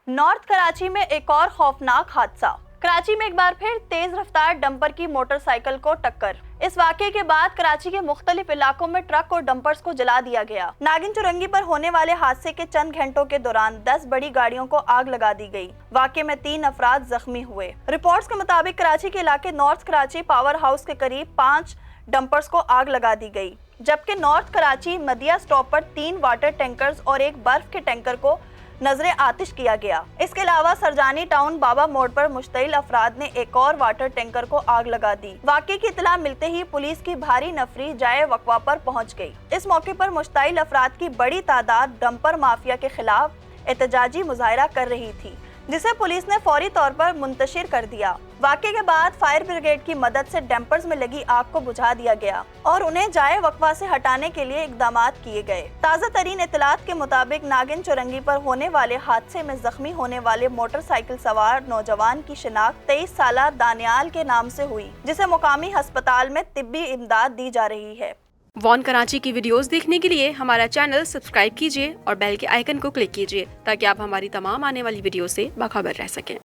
North Karachi में एक और खौफनाक हादसा। कराची में एक बार फिर तेज रफ्तार डंपर की मोटरसाइकिल को टक्कर। इस वाकये के बाद कराची के मुख्तलिफ इलाकों में ट्रक और डंपर्स को जला दिया गया। नागिन चुरंगी पर होने वाले हादसे के चंद घंटों के दौरान 10 बड़ी गाड़ियों को आग लगा दी गई। वाकये में 3 अफराद जख्मी हुए। रिपोर्ट्स के मुताबिक कराची के इलाके नॉर्थ कराची पावर हाउस के करीब 5 डंपर्स को आग लगा दी गई, जबकि नॉर्थ कराची मदिया स्टॉप पर 3 वाटर टैंकर्स और एक बर्फ के टैंकर को नजरे आतिश किया गया। इसके अलावा सरजानी टाउन बाबा मोड़ पर मुश्तइल अफराद ने एक और वाटर टैंकर को आग लगा दी। वाकये की इत्तला मिलते ही पुलिस की भारी नफरी जाए वक़्वा पर पहुंच गई। इस मौके पर मुश्तइल अफराद की बड़ी तादाद डंपर माफिया के खिलाफ एहतजाजी मुजाहरा कर रही थी, जिसे पुलिस ने फौरी तौर पर मुंतशिर कर दिया। वाकये के बाद फायर ब्रिगेड की मदद से डंपर्स में लगी आग को बुझा दिया गया और उन्हें जाए वक़्वा से हटाने के लिए इकदाम किए गए। ताज़ा तरीन इत्तलात के मुताबिक नागिन चुरंगी पर होने वाले हादसे में जख्मी होने वाले मोटरसाइकिल सवार नौजवान की शिनाख्त 23 साला दानियाल के नाम से हुई, जिसे मुकामी अस्पताल में तिब्बी इमदाद दी जा रही है। वॉन कराची की वीडियोस देखने के लिए हमारा चैनल सब्सक्राइब कीजिए और बेल के आइकन को क्लिक कीजिए ताकि आप हमारी तमाम आने वाली वीडियो से बाखबर रह सकें।